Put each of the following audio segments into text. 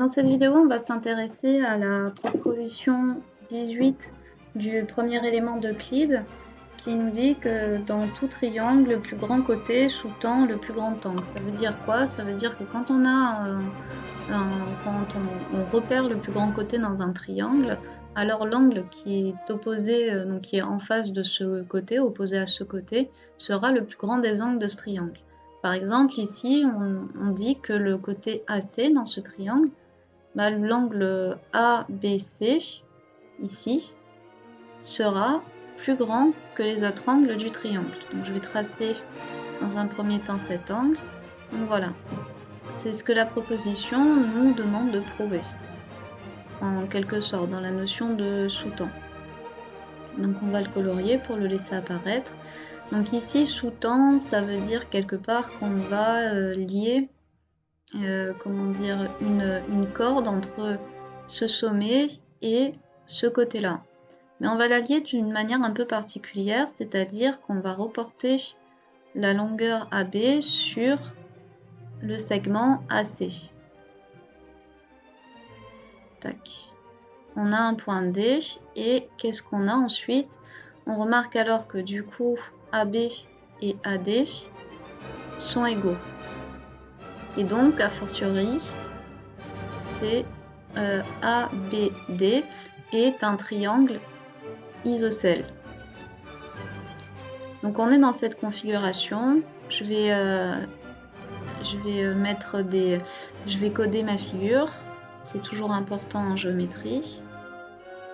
dans cette vidéo, on va s'intéresser à la proposition 18 du premier élément d'Euclide qui nous dit que dans tout triangle, le plus grand côté sous-tend le plus grand angle. Ça veut dire quoi? Ça veut dire que quand on repère le plus grand côté dans un triangle, alors l'angle qui est opposé, donc qui est en face de ce côté, opposé à ce côté, sera le plus grand des angles de ce triangle. Par exemple, ici, on dit que le côté AC dans ce triangle, l'angle ABC, ici, sera plus grand que les autres angles du triangle. Donc je vais tracer dans un premier temps cet angle. Donc voilà, c'est ce que la proposition nous demande de prouver, en quelque sorte, dans la notion de sous-tend. Donc on va le colorier pour le laisser apparaître. Donc ici, sous-tend, ça veut dire quelque part qu'on va lier comment dire, une corde entre ce sommet et ce côté-là. Mais on va la lier d'une manière un peu particulière, c'est-à-dire qu'on va reporter la longueur AB sur le segment AC. Tac. On a un point D et qu'est-ce qu'on a ensuite? On remarque alors que du coup AB et AD sont égaux. Et donc, a fortiori, c'est ABD est un triangle isocèle. Donc on est dans cette configuration. Je vais coder ma figure. C'est toujours important en géométrie.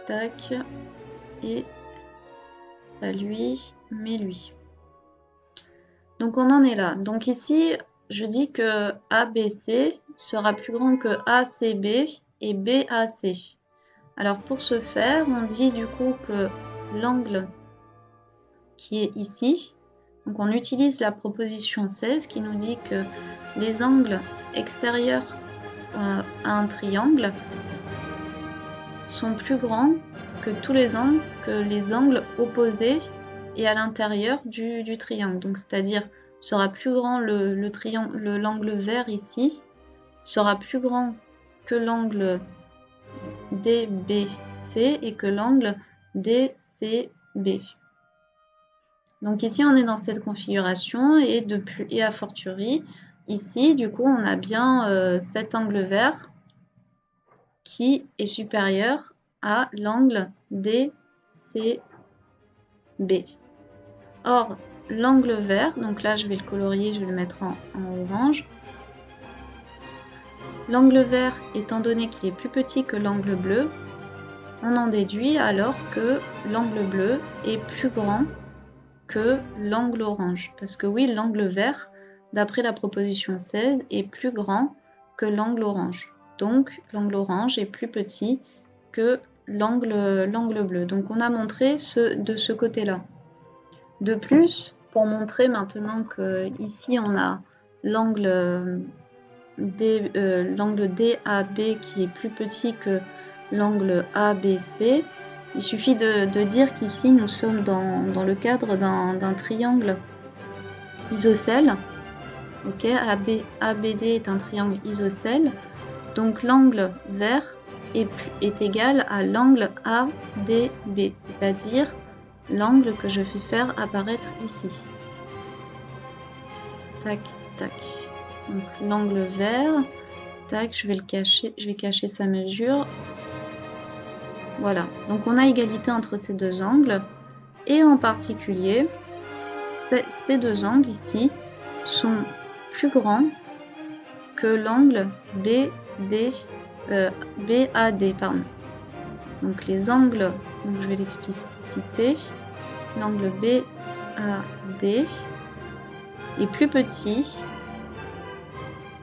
Tac. Et pas lui, mais lui. Donc on en est là. Donc ici, je dis que ABC sera plus grand que ACB et BAC. Alors pour ce faire, on dit du coup que l'angle qui est ici, donc on utilise la proposition 16 qui nous dit que les angles extérieurs à un triangle sont plus grands que tous les angles opposés et à l'intérieur du triangle. Donc c'est-à-dire sera plus grand l'angle vert ici sera plus grand que l'angle DBC et que l'angle DCB. Donc ici on est dans cette configuration et a fortiori ici du coup on a bien cet angle vert qui est supérieur à l'angle DCB. Or l'angle vert, donc là je vais le colorier, je vais le mettre en orange. L'angle vert, étant donné qu'il est plus petit que l'angle bleu, on en déduit alors que l'angle bleu est plus grand que l'angle orange. Parce que oui, l'angle vert, d'après la proposition 16, est plus grand que l'angle orange. Donc l'angle orange est plus petit que l'angle bleu. Donc on a montré de ce côté-là. De plus, pour montrer maintenant que ici on a l'angle DAB qui est plus petit que l'angle ABC, il suffit de dire qu'ici nous sommes dans le cadre d'un triangle isocèle. Ok, ABD est un triangle isocèle, donc l'angle vert est égal à l'angle ADB, c'est-à-dire l'angle que je vais faire apparaître ici. Tac, tac. Donc l'angle vert, tac, je vais le cacher, je vais cacher sa mesure. Voilà, donc on a égalité entre ces deux angles, et en particulier, ces deux angles ici sont plus grands que l'angle BAD. Pardon. Donc les angles, donc je vais l'expliciter, l'angle BAD est plus petit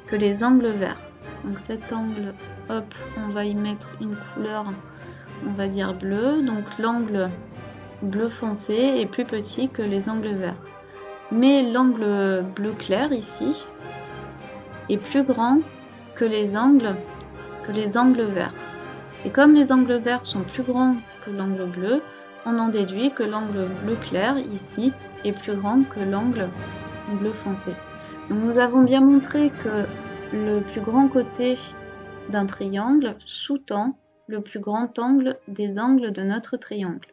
que les angles verts. Donc cet angle, hop, on va y mettre une couleur, on va dire bleu. Donc l'angle bleu foncé est plus petit que les angles verts. Mais l'angle bleu clair ici est plus grand que les angles verts. Et comme les angles verts sont plus grands que l'angle bleu, on en déduit que l'angle bleu clair ici est plus grand que l'angle bleu foncé. Donc nous avons bien montré que le plus grand côté d'un triangle sous-tend le plus grand angle des angles de notre triangle.